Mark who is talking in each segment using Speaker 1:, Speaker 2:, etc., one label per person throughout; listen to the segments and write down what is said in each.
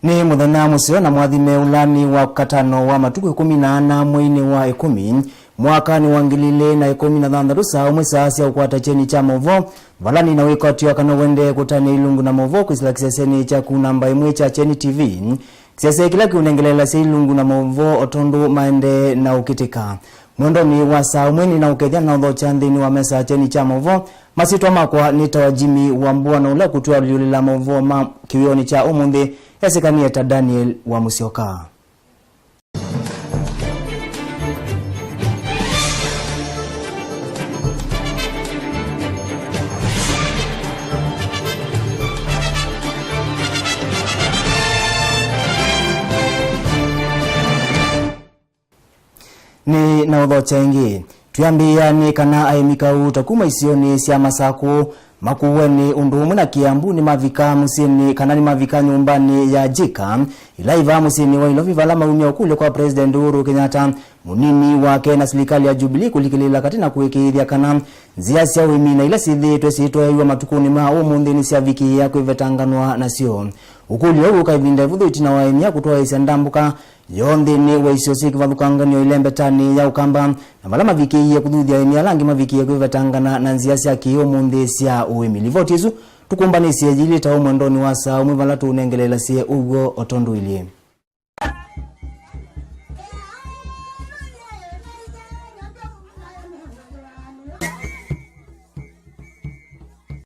Speaker 1: Ni muthenya musio na mwathime ulani wa katano wa matuku 14 mwini wa 10 mwaka ni wa 2016 saa mwesa cia ukwata cheni cha movo valani na wikotio kana wende kutani ilungu na movo kwisila kiseseni cha kunamba imwe cha Cheni TV kisese kila kiunengelela si ilungu na movo otondu maende na ukitika mwendo ni wa saa mweni na ukethia na udho chandini wa mesa Cheni cha movo masitwa makwa nita Jimmy Wambua na ula kutua liulila movo kiwioni cha umundi Yasekanieta Daniel wa Musyoka. Ni na udho chengi tuyambia ni kana aimika utakuma isioni sia masaku makuweni undumu na Kiambu ni mavika musini kana ni mavika nyumbani ya Jika ila iva musini wa ilovi vala maumia kule kwa President Uhuru Kenyatta munini wake na serikali ya Jubilee kulikilila katina kuwekithia kana nzia cia wimina ila sithi twesitwa iwa matukuni ma umuthini cia viki ya kwivetanganwa nasio ukuli ogu kaibinda vuthu itina waimia kutoa isia ndambuka yondi ni weisio siki vathukanganio ilembe tani ya ukamba na vala maviki ya kuthuthia imia langi maviki ya kwivetangana na nzia cia kiyo umuthi cia uimi livotizu tukumbanisia jilita umwendoni wa saa umwe vala tunengelela sie ugo otondu ilie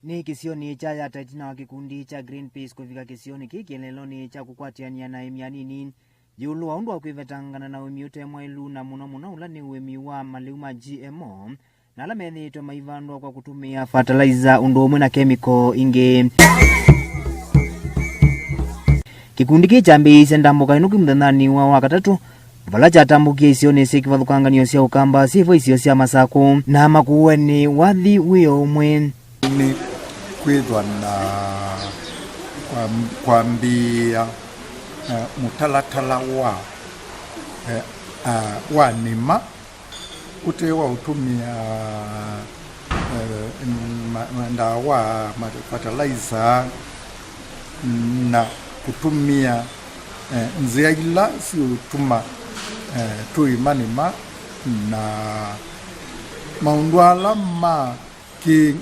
Speaker 1: ni kisioni cha ya taitina wa kikundi cha Greenpeace kufika kisioni kikieleloni cha kukwatiania na imia nini yulu wa undu wa kuivetangana na uimi utemwailu na muno ula ni uimi wa maliuma GMO na ala methitwe maivandwa kwa kutumia fertilizer undu umwe na chemical ingi kikundi kichambi sendambuka inuki mthenani wa wakatatu vala chatambukia isioni sikivathukanganio cia ukamba sifo isio cia masaku na makuweni wathi wio umwe
Speaker 2: ni kwithwa na kwambia mutalatala wa nima utewa utumia ndawa fertilizer na kutumia nzia ila si utuma tuimanima na maundwala ma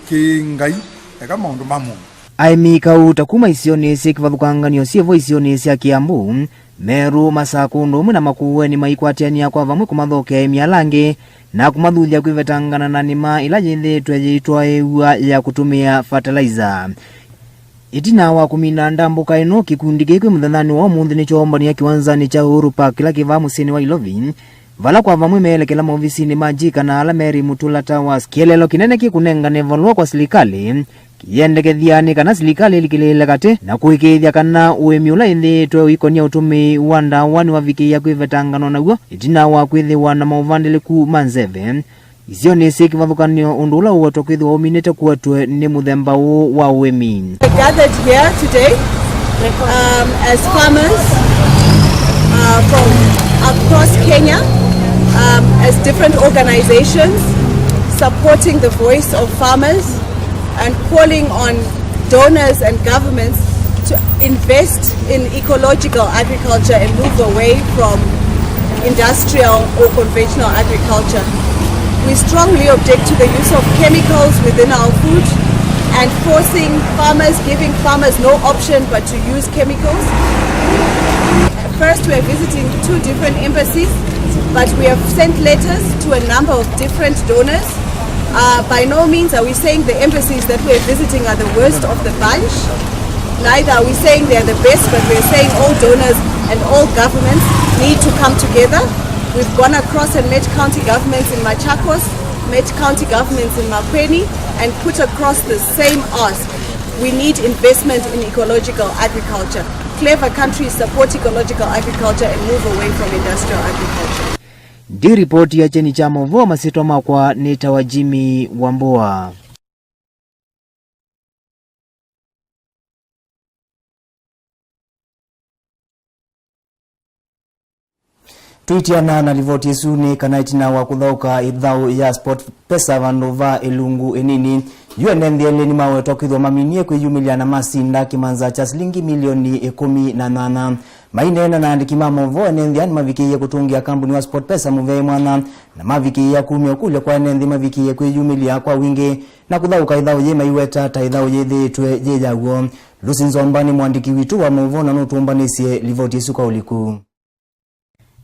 Speaker 2: kingai eka maundu mamu
Speaker 1: aimika utakuma isioni sikivathukanganio sievo isioni cia Kiambu Meru Masaku ndumwe na makuweni maikwatiania kwa vamwe kumathokea imialangi na kumathuthia kwivetangana na nima ila yithitwe yitwa ewa ya kutumia fertilizer itina wa kumina ndambuka ino kikundi gikwi mthenani wa umuthi ni chombania kiwanzani cha Uhuru Park kila kiva musini wa Ilovi vala kwa vamwe meelekela maofisini ma Jika na ala Mary Mutula Towers kielelo kinene kikunengane valua kwa serikali kiyendekethiani kana serikali ilikilile kate na kuikithia kana uimi ula ithitwe uikonia utumi wa ndawa ni wa viki ya kwivetangano naguo itina wa kwithiwa na mauvandiliku manzeve isio ni sikivathukanio undu ula uwetwa kwithiwa uminite kuwetwe ni muthemba wa uimi.
Speaker 3: I gathered here today as farmers from across Kenya as different organizations supporting the voice of farmers and calling on donors and governments to invest in ecological agriculture and move away from industrial or conventional agriculture. We strongly object to the use of chemicals within our food and giving farmers no option but to use chemicals. First, we are visiting 2 different embassies, but we have sent letters to a number of different donors. By no means are we saying the embassies that we are visiting are the worst of the bunch. Neither are we saying they are the best, but we are saying all donors and all governments need to come together. We've gone across and met county governments in Machakos, met county governments in Makueni, and put across the same ask. We need investment in ecological agriculture. Clever countries support ecological agriculture and move away from industrial agriculture.
Speaker 1: Di ripoti ya Cheni cha movo masitwa makwa nita Jimmy Wambua. Tuitiana na rivoti isu ni kana itina wa kuthauka ithau ya Sport Pesa vandu va ilungu enini UNNDL ni mawe tokithwa maminie kwiyumilia na masinda kimanza cha shilingi milioni 18 mainena na andiki mamovo NNDL mavikiye kutungia kampuni wa SportPesa muvei mwana na mavikiye kumio kule kwa NNDL mavikiye kwiyumilia kwa wingi na kuthauka ithao ye maiweta ta ithao ye thitwe ye jaguo. Lucy Nzomba ni mwandiki witu wa movo na nutumbanisye livoti suka uliku.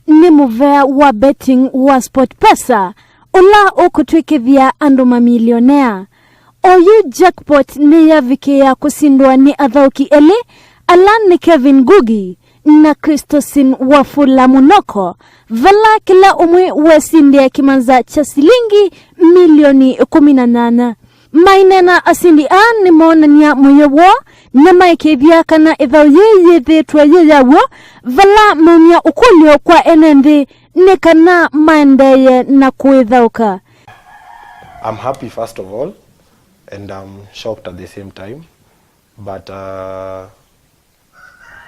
Speaker 4: Ni muvea wa betting wa SportPesa ula ukutwikithia andu mamilionea. Oyu jackpot ni ya vikia kusindwa ni athauki eli Alan ni Kevin Ngugi na Christosin Wafula Munoko vala kila umwe wesindia kimanza cha shilingi milioni 18. Mainena asindi ni monania mweyewo na maikebia kana ithao ye thitwe ye yawo vala mumia ukulio kwa NND ni kana maendeye na kuithauka.
Speaker 5: I'm happy first of all, and I'm shocked at the same time, but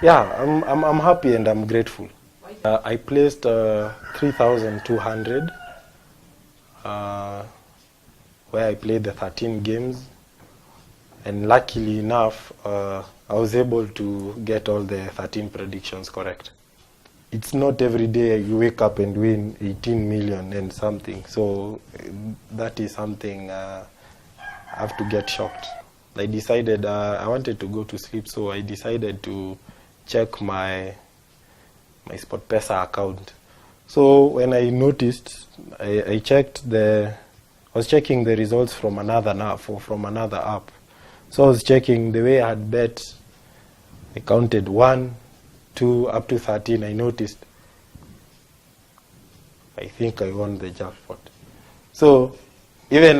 Speaker 5: yeah, I'm happy and I'm grateful. I placed 3,200 where I played the 13 games, and luckily enough I was able to get all the 13 predictions correct. It's not every day you wake up and win 18 million and something, so that is something I have to get shocked. I decided I wanted to go to sleep, so I decided to check my SportPesa account. So when I noticed, I was checking the results from another app. So I was checking the way I had bet. I counted 1, 2 up to 13. I noticed I think I won the jackpot. So even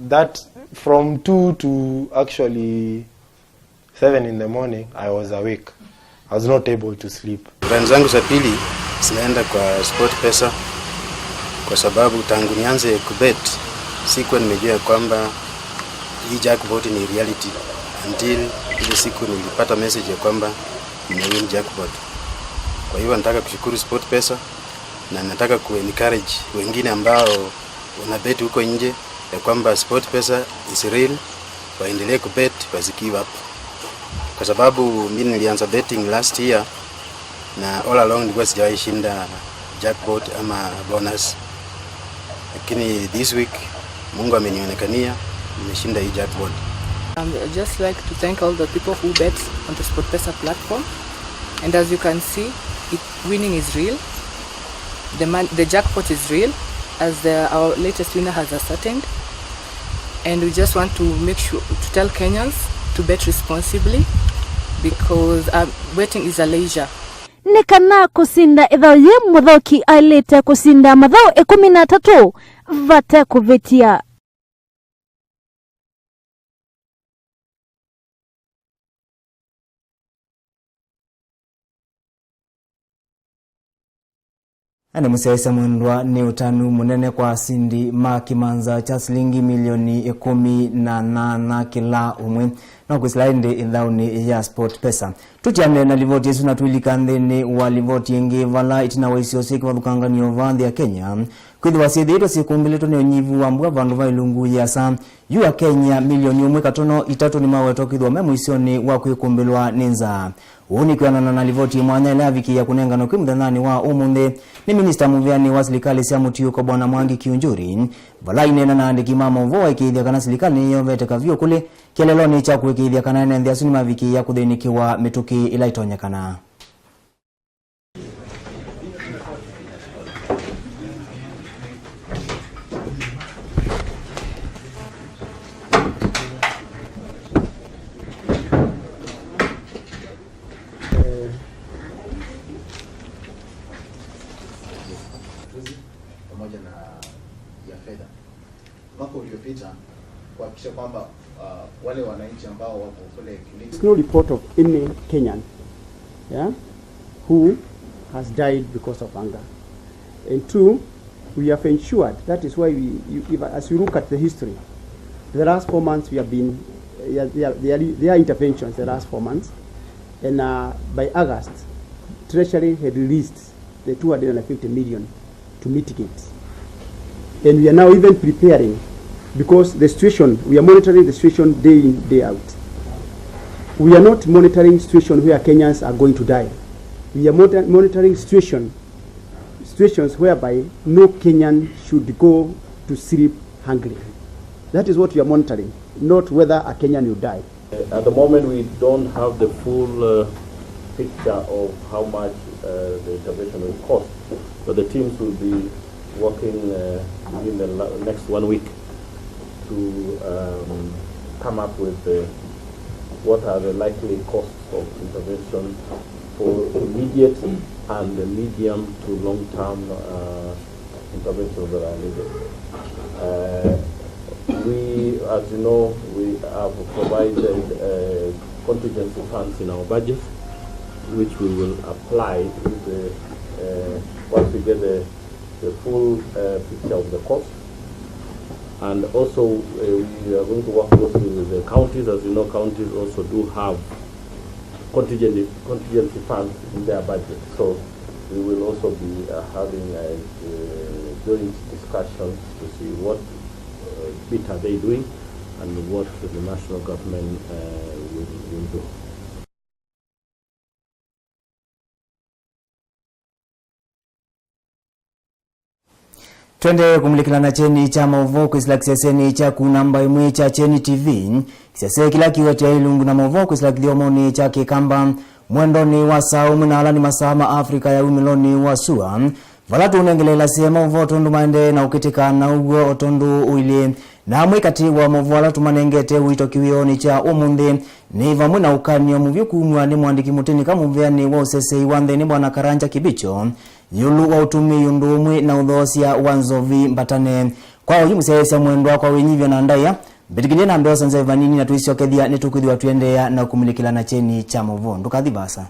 Speaker 5: that from 2 to actually 7 in the morning I was awake. I was not able to sleep.
Speaker 6: Rani zangu za pili zinaenda kwa SportPesa kwa sababu tangu nianze kubet sikuwa nimejua kwamba hii jackpot ni reality until ile siku nilipata message ya kwamba nimewin jackpot. Kwa hiyo nataka kushukuru SportPesa na nataka ku-encourage wengine ambao wanabet huko nje ya kwamba SportPesa is real, waendelee kubet, wasikive up. Kwa sababu mimi nilianza betting last year na all along nilikuwa sijawahi shinda jackpot ama bonus. Lakini this week Mungu amenionekania nimeshinda hii jackpot.
Speaker 7: I'd just like to thank all the people who bet on the SportPesa platform, and as you can see, winning is real. The jackpot is real, as our latest winner has ascertained, and we just want to make sure to tell Kenyans to bet responsibly because betting is a leisure.
Speaker 4: Nikana kusinda ithao ye muthoki ailite kusinda mathao 13 vate kuvitia.
Speaker 1: Ane musesa mwendwa ni utanu munene kwa sindi makimanza cha shilingi milioni 18 kila umwe na kusilainde idhauni ya SportPesa. Tutiamle na livoti yesu na tuilika ndene wa livoti yenge vala itina waisio seki wadhukanga ni ovandi ya Kenya. Kuidhi wasidi ito sikumbileto ni onyivu wa mbua vandu va ilungu ya saa yu ya Kenya milioni 1.3 ni mawe toki dhwa memu isioni wa kuikumbilwa ninza. Uhuni kuyanana na livoti mwanya ila viki ya kunenga no kimdhanani wa umunde ni Minister Muviani wa silikali siya mutiyuko Bwana Mwangi Kiunjuri. Vala inena na andiki mama mvoa ikiidhia kana silikali ni yovete kavyo kule kieleloni cha kuikiidhia kana ene ndhia suni maviki ya kudhinikiwa mituki ila itonya kana.
Speaker 8: Pamoja na ya fedha mwaka uliopita kuhakikisha kwamba wale wananchi ambao wako kule clinic.
Speaker 9: There's no report of any Kenyan who has died because of hunger. And two, we have ensured, that is why as you look at the history, the last 4 months we have been there are interventions the last 4 months, and by August Treasury had released the 250 million to mitigate. And we are now even preparing because the situation, we are monitoring the situation day in, day out. We are not monitoring situation where Kenyans are going to die. We are monitoring situations whereby no Kenyan should go to sleep hungry. That is what we are monitoring, not whether a Kenyan will die.
Speaker 10: At the moment, we don't have the full picture of how much the intervention will cost, but the teams will be working within the next 1 week to come up with what are the likely costs of intervention for immediate and the medium to long-term interventions that are needed. We, as you know, we have provided contingency funds in our budget, which we will apply with once we get the full picture of the cost. And also, we are going to work closely with the counties. As you know, counties also do have contingency funds in their budget. So we will also be having joint discussions to see what bit are they doing and what the national government will do.
Speaker 1: Twende kumulikilana cheni cha mauvoko isla kiseseni cha kunamba imwe cha cheni TV. Kisese kila kiwete ilungu na mauvoko isla kiliomoni cha kikamba. Mwendoni wa saumu na alani masama Afrika ya umiloni wa sua. Valatu unengelela sema uvoto ndumaende na ukitika na ugo otondu uili. Na mwikati wa mvuala tumanengete wito kiwioni cha umundi. Ni vamu na ukanyo muvyoku umwa mwandiki muteni kamuviani wa usese iwande ni bwana Karanja Kibicho. Yulu wa utumi yundumwi na udhosia wanzovi mbatane. Kwa ujimu sesa mwendwa kwa wenyivyo na andaya. Betikilia na mbewa sanza ivanini na tuisi wakethia netukudhi wa tuendea na kumilikila na cheni cha mvuo. Ndukadhi basa.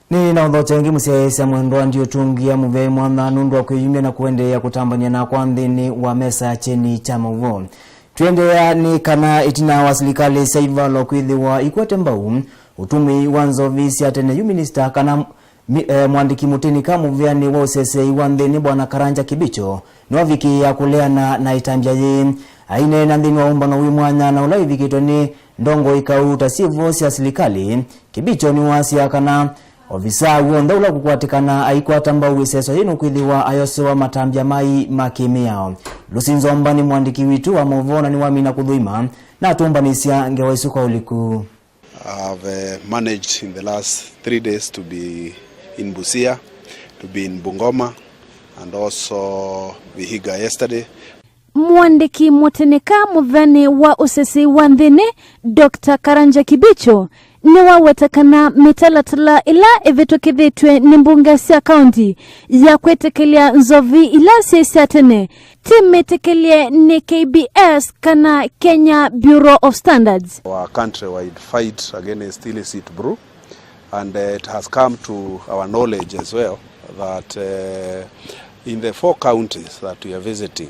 Speaker 1: Ni na udhocha wengi msiaesa mwendwa ndiyo tungia muvei mwana nundu wa kuyumia na kuendea kutambania na kwa ndini wa mesa cheni cha mvuo. Tuendea ni kana itina wasilikali saiva lo kuidhi wa Ikwete Mbau. Utumi wanzo visi atene yu minister kana mwandiki muteni kamuviani wa usese iwandhini bwana Karanja Kibicho. Nwaviki ya kuleana na itambia ye. Aine na ndini wa umba na uimwanya na ulai vikito ni ndongo ikauta sivo si asilikali. Kibicho ni wasi ya kana ofisa uonda ula kukwatikana Aikwata Mbau iseso hinu kuidhiwa ayosewa matambia mai makimiao. Lusinzo mbani mwandiki witu wa movona ni wamina kudhuima na atumba nisia ngewaisuka uliku.
Speaker 11: I've managed in the last 3 days to be in Busia, to be in Bungoma, and also Vihiga yesterday.
Speaker 4: Mwandiki mwateneka muvani wa usesi wandhine Dr. Karanja Kibicho ni wawetakana mitalatala ila evitokithitwe ni mbunge sia county ya kwetekelia nzovi ila siatene timetekelia ni KBS kana Kenya Bureau of Standards.
Speaker 11: Our country-wide fight against illicit brew, and it has come to our knowledge as well that in the 4 counties that we are visiting,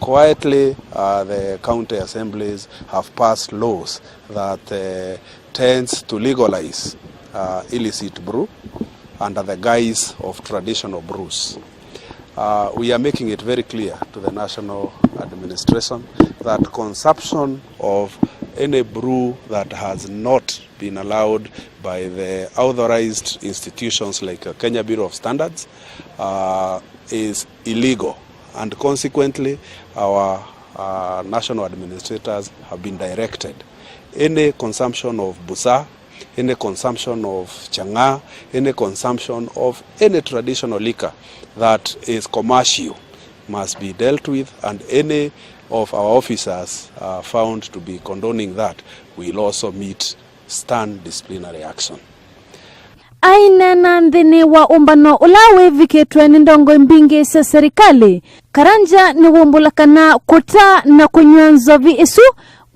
Speaker 11: quietly the county assemblies have passed laws that tends to legalize illicit brew under the guise of traditional brews. We are making it very clear to the national administration that consumption of any brew that has not been allowed by the authorized institutions like Kenya Bureau of Standards is illegal, and consequently our national administrators have been directed any consumption of busa, any consumption of changa, any consumption of any traditional liquor that is commercial must be dealt with, and any of our officers found to be condoning that will also meet stern disciplinary action.
Speaker 4: Aina na ndhini wa umbano ulawe viketwe ni ndongo mbingi sa serikali. Karanja ni wumbulakana kuta na kunywa nzovi isu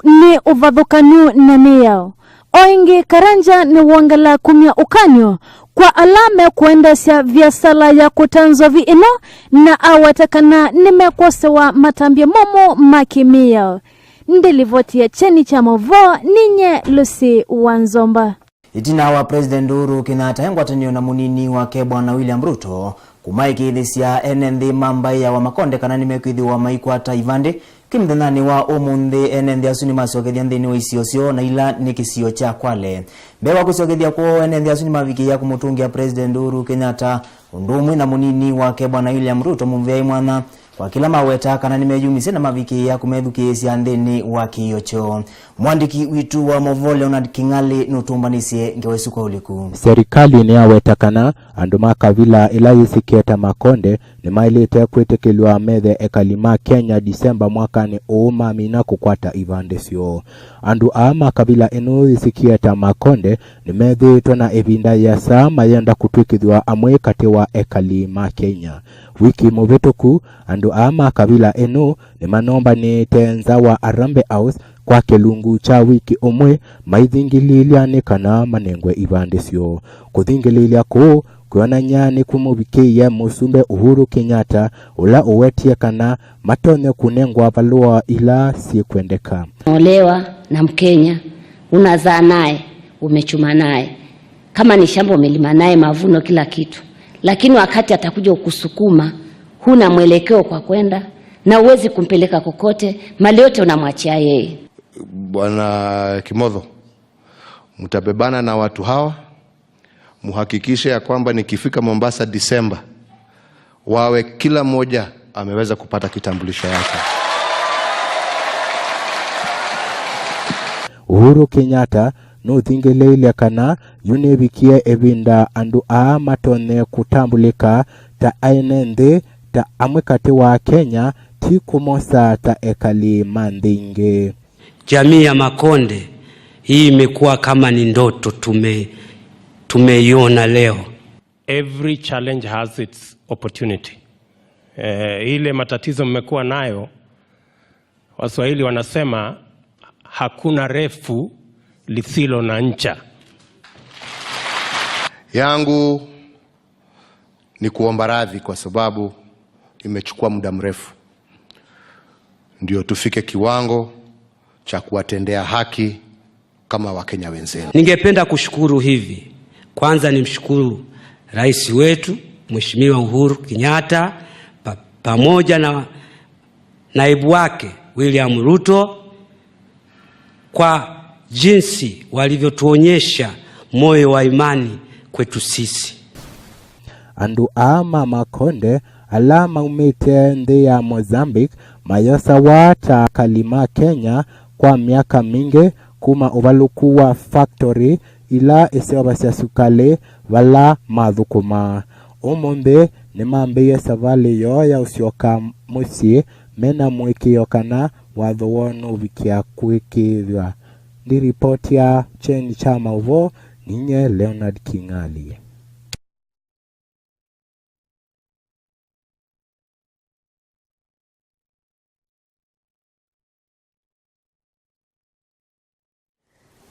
Speaker 4: ni uvadhukanu na niyao. Oingi Karanja ni wangala kumya ukanyo kwa alame kuendesha biashara ya kutanzwa ino na awatakana nimekosewa matambia momo makimia. Ndilivotia cheni cha movo ninye Lucy Wanzomba.
Speaker 1: Itina wa President Uhuru Kenyatta engwatanio na munini wake Bwana William Ruto kumaikithisia NND mambaya wa makonde kana nimekithiwa maikwata ivande kimthenani wa umuthi NND asuni macokethia nthini wa icio na ila ni kisio cha Kwale mbewa kucokethia kwa NND asuni mavikia kumutungia President Uhuru Kenyatta undumwe na munini wake Bwana William Ruto mumvei mwana kwa kila maweta kana nimeyumise na mavikia kumethukisia nthini wa kiocho. Mwandiki witu wa Movo Leonard Kingali nutumbanisie ngewesu kwa uliku.
Speaker 12: Serikali ni aweta kana andu makavila ila yisiketa makonde ni mailete kwetekeliwa methe ekalima Kenya Disemba mwakani uuma mina kukwata ivandesio. Andu makavila inu yisiketa makonde ni methitwa na evinda ya saa mayenda kutwikithwa amwe kati wa ekalima Kenya. Wiki muvituku andu makavila inu ni manomba ni tenza wa Arambe House kwa kelungu cha wiki umwe maithingililia kana manengwe ivandesio. Kuthingililia ku kuonanya ni kumubikia musumbe Uhuru Kenyatta ula uwetie kana matone kunengwa valua ila si kwendeka.
Speaker 13: Olewa na Mkenya unazaa naye umechuma naye kama ni shamba umelima naye mavuno kila kitu, lakini wakati atakuja ukusukuma huna mwelekeo kwa kwenda na uwezi kumpeleka kokote, mali yote unamwachia yeye.
Speaker 14: Bwana Kimotho, mtabebana na watu hawa, muhakikishe ya kwamba nikifika Mombasa Disemba wawe kila moja ameweza kupata kitambulisho yake.
Speaker 12: Uhuru Kenyatta no thingeleile kana yunebikie evinda andu matone kutambulika ta NND ta amwekati wa Kenya ti kumosa ta ekali mandinge.
Speaker 15: Jamii ya makonde hii imekuwa kama ni ndoto tumeiona leo.
Speaker 16: Every challenge has its opportunity. Ile matatizo mmekuwa nayo, Waswahili wanasema hakuna refu lisilo na ncha.
Speaker 14: Yangu ni kuomba radhi kwa sababu imechukua muda mrefu ndio tufike kiwango cha kuwatendea haki kama Wakenya wenzenu.
Speaker 15: Ningependa kushukuru hivi. Kwanza nimshukuru rais wetu Mheshimiwa Uhuru Kenyatta pamoja na naibu wake William Ruto kwa jinsi walivyotuonyesha moyo wa imani kwetu sisi.
Speaker 12: Andu makonde alama umete nde ya Mozambique mayosa wata kalima Kenya kwa miaka mingi kuma uvaluku wa factory ila isewabasya sukale wala madhukuma. Umonde ni mambiye savali yo ya usioka musi mena mwiki yokana wadhuonu vikia kuikidwa. Ni ripoti ya cheni cha Movo ninye Leonard Kingali.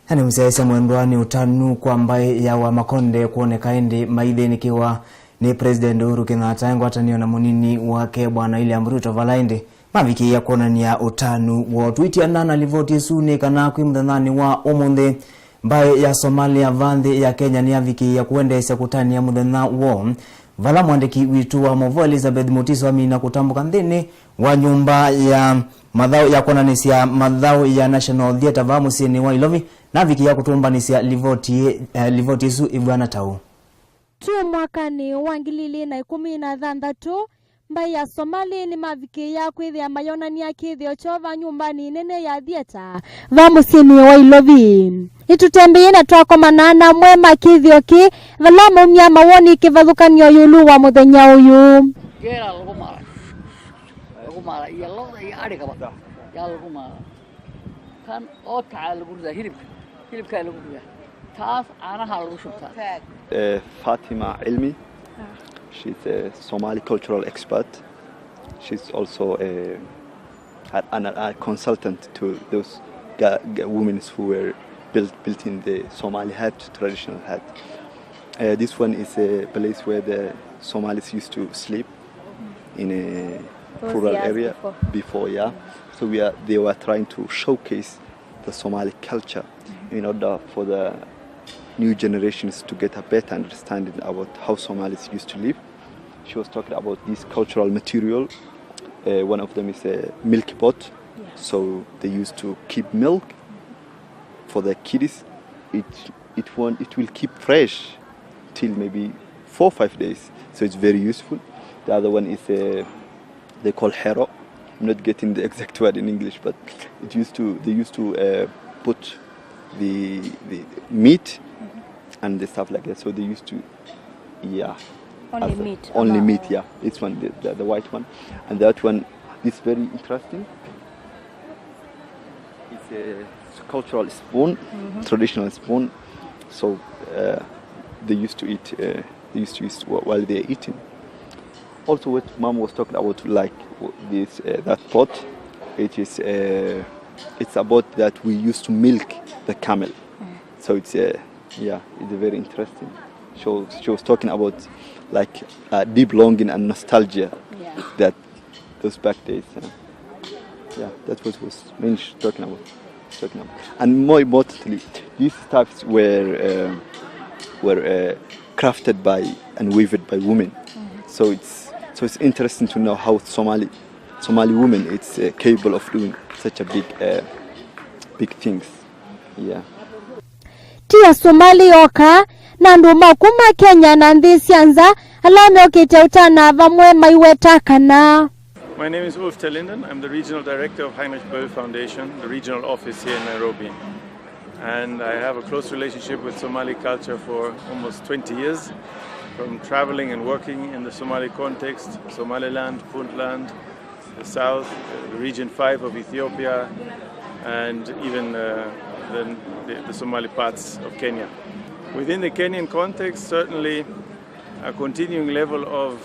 Speaker 1: Hani msesa mwendwani utanu kwa ambaye ya wa makonde kuoneka indi maidhe nikiwa ni President Uhuru Kenyatta engwatanio na munini wake Bwana William Ruto valaindi maviki ya kuonania utanu wa tweetia nana livoti suni kana kwimdhanani wa umunthe mbaye ya Somalia vandhi ya Kenya ni aviki ya kuendesha kutania mudhana wa vala mwandiki witu wa Movo Elizabeth Mutiso amina kutambuka nthini wa nyumba ya madhao ya kuonanisia madhao ya National Theatre va musini wa Ilovi na viki ya kutumbanisia livoti su ibwana tau.
Speaker 4: Tu mwakani wa 2016 mbaye ya Somali ni maviki ya kwithia mayonani ya kithio chova nyumbani nene ya theatre va musini wa Ilovi. Itutembeye na twako manana mwema kithio ki vala mumya mawoni kivathukanio yulu wa muthenya uyu.
Speaker 17: Gera lugumara yallo ya ariga ba ya lugumara kan oo taal gurda hilibka lagu ridaa taas aanaha lagu shubtaa.
Speaker 18: Fatima Ilmi, she's a Somali cultural expert. She's also a consultant to those women who were built in the Somali hat, traditional hat. This one is a place where the Somalis used to sleep in a rural area before, yeah. So they were trying to showcase the Somali culture in order for the new generations to get a better understanding about how Somalis used to live. She was talking about this cultural material. One of them is a milk pot. So they used to keep milk for the kids. It will keep fresh till maybe 4 or 5 days. So it's very useful. The other one is they call hero. I'm not getting the exact word in English, but they used to put the meat and the stuff like that. So they used to, only meat, yeah. This one, the white one, and that one is very interesting. It's a cultural spoon, traditional spoon. So they used to eat. They used to eat while they're eating. Also, what Mom was talking about, like this that pot, it's about that we used to milk the camel. So it's it's very interesting. She was talking about like deep longing and nostalgia that those back days. That's what was mainly talking about. And more importantly, these types were crafted by and weaved by women. So it's interesting to know how Somali women it's capable of doing such a big things.
Speaker 4: Tia Somali oka na nduma kuma Kenya na ndisianza alame okiteuta vamwe maiwetakana.
Speaker 19: My name is Ulf Telinden. I'm the Regional Director of Heinrich Böll Foundation, the regional office here in Nairobi. And I have a close relationship with Somali culture for almost 20 years, from traveling and working in the Somali context, Somaliland, Puntland, the south, the region 5 of Ethiopia, and even the Somali parts of Kenya. Within the Kenyan context, certainly a continuing level of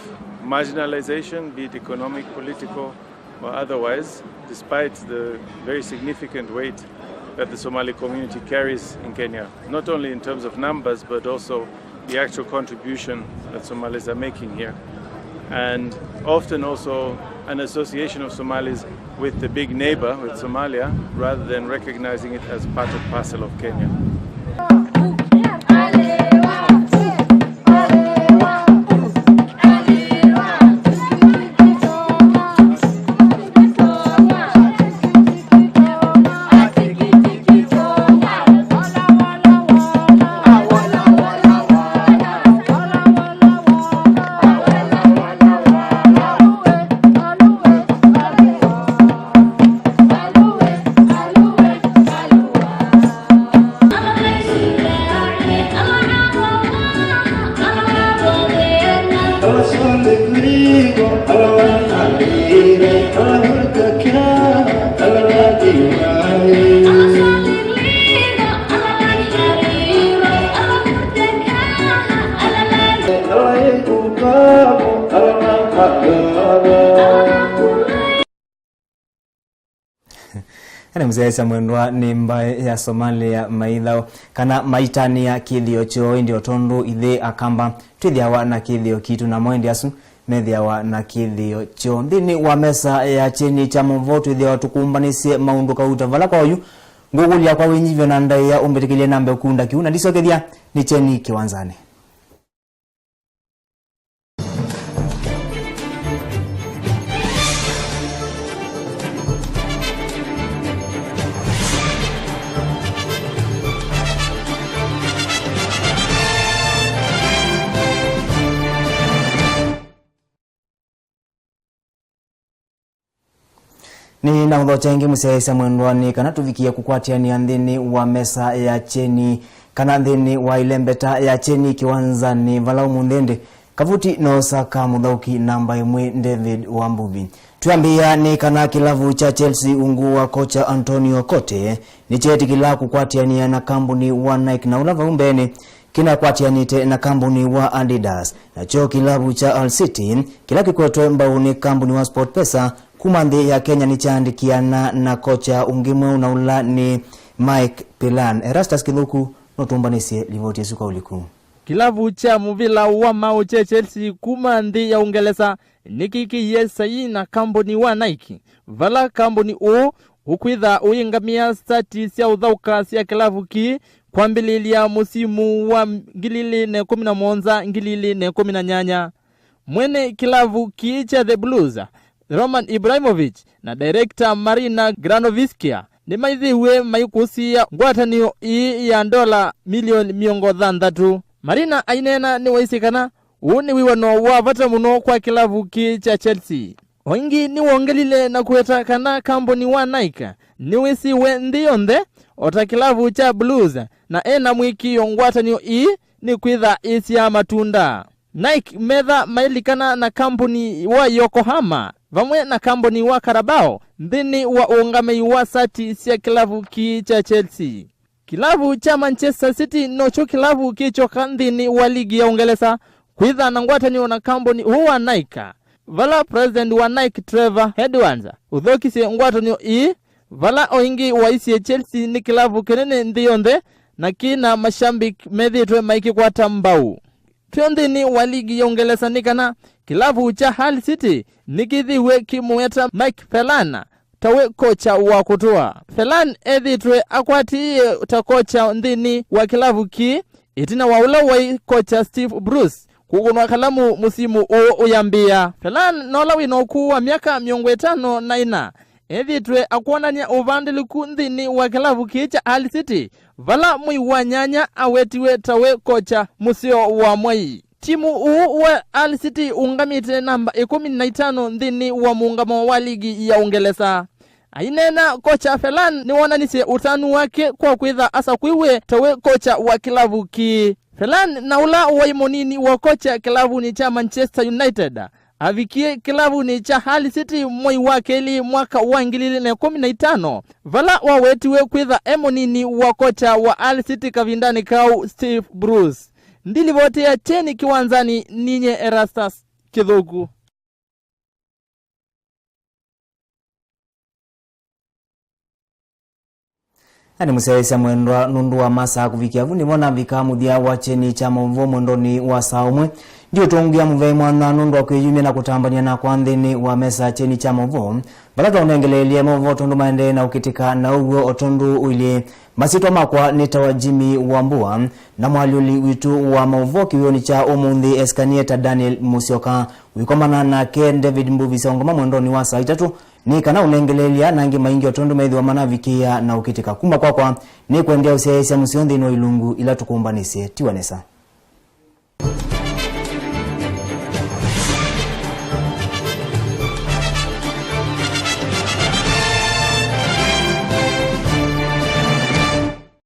Speaker 19: marginalization, be it economic, political, or otherwise, despite the very significant weight that the Somali community carries in Kenya, not only in terms of numbers, but also the actual contribution that Somalis are making here. And often also an association of Somalis with the big neighbor, with Somalia, rather than recognizing it as part and parcel of Kenya.
Speaker 1: Mzee mwendwa nimba ya Somalia maithao kana maitani ya kithio cho ndio tondu ithe akamba twithiawa na kithio kitu na mwendi asu methiawa na kithio cho ndini wa mesa ya chini cha mvoto ithiawa tukumbanisie maundu kauta vala kwa uyu ngugulia kwa winyivyo na ndai ya umbetikilie nambe kunda kiuna ndisokethia ni cheni kiwanzane. Ni na ndo chengi musesa mwendwani kana tuvikia kukwatia ni andhini wa mesa ya cheni kana andhini wa ilembeta ya cheni kiwanzani valau mundende kavuti no saka mudhauki namba imwe David Wambuvi. Tuambia ni kana kilavu cha Chelsea ungu wa kocha Antonio Conte ni cheti kila kukwatia ni na kampuni wa Nike na ulava umbeni kina kwatia nite na kampuni wa Adidas na cho kilavu cha Al City kila kikwetwe mbauni kampuni wa SportPesa kumandhi ya Kenya ni chaandikiana na kocha ungimwe unaula ni Mike Pilan. Erastus Kiluku notumbanisie livoti suka uliku.
Speaker 20: kilavu cha muvila wa Mau cha Chelsea kuma ndi ya Ungeleza nikiki yesai na kamboni wa Nike vala kamboni ukwitha uingamia stati sia uthauka sia kilavu ki kwambililia musimu wa 2017-2018. Mwene kilavu ki cha The Blues Roman Ibrahimovic na director Marina Granovskia ni maithiwe maikusia ngwatanio ya dola milioni 300. Marina ainena ni waisikana uni wiwano wa vata muno kwa kilavu ki cha Chelsea. Wengi ni wongelile na kueta kana kamboni wa Nike ni wisi we ndionde ota kilavu cha Blues na ena mwiki yongwatanio ni kwitha isi ya matunda. Nike medha mailikana na kampuni wa Yokohama vamwe na kampuni wa Carabao ndini wa ungamei wa sati sia kilavu ki cha Chelsea. Kilavu cha Manchester City nocho kilavu kichoka ndini wa ligi ya Ungeleza kwitha na ngwatanio na kampuni huwa Nike. Vala president wa Nike Trevor Edwards uthokise ngwatanio vala oingi wa isi Chelsea ni kilavu kenene ndionde na kina mashambiki medhitwe maiki kwa tambau. Twendini wa ligi ya Ungeleza nikana kilavu cha Hull City nikithiwe kimueta Mike Phelan tawe kocha wa kutoa. Phelan edhitwe akwati takocha ndini wa kilavu ki itina waula wa kocha Steve Bruce kugunwa kalamu musimu uyambia. Phelan nola winoku wa miaka 54 edhitwe akuonania uvandiliku ndini wa kilavu ki cha Hull City vala mwi wa nyanya awetiwe tawe kocha musio wa mwai. Timu wa Hull City ungamite namba 15 ndini wa muungamo wa ligi ya Ungeleza. Ainena kocha Phelan ni wananise utanu wake kwa kwitha asa kwiwe tawe kocha wa kilavu ki. Phelan na ula waimonini wa kocha kilavu ni cha Manchester United avikie kilavu ni cha Hull City mwai wake li mwaka wa 2015 vala wawetiwe kwitha emonini wa kocha wa Hull City kavindani kau Steve Bruce. Ndilivote ya cheni kiwanzani ninye Erastus Kithuku.
Speaker 1: Ani musaisa mwendwa nundu wa masa kuvikia vundi mwana vikamuthia wa cheni cha mauvo mwendoni wa saumwe ndio tongia muvei mwana nundu wa kwiyumia na kutambania na kwa nthini wa mesa cheni cha mauvo balata unengelelia mauvo tondu maende na ukitika na ugo otondu uile masitwa makwa nita wa Jimmy Wambua na mwaliuli witu wa mauvo kiwioni cha umundi Eskanieta Daniel Musioka wikomana na Ken David Mbuvi saungoma mwendoni wa saa 3 ni kana unengelelia nangi maingi otondu meithi wa manavikia na ukitika kumba kwa ni kuendea usiaisia musiondi ino ilungu ila tukumbanise tiwanesa.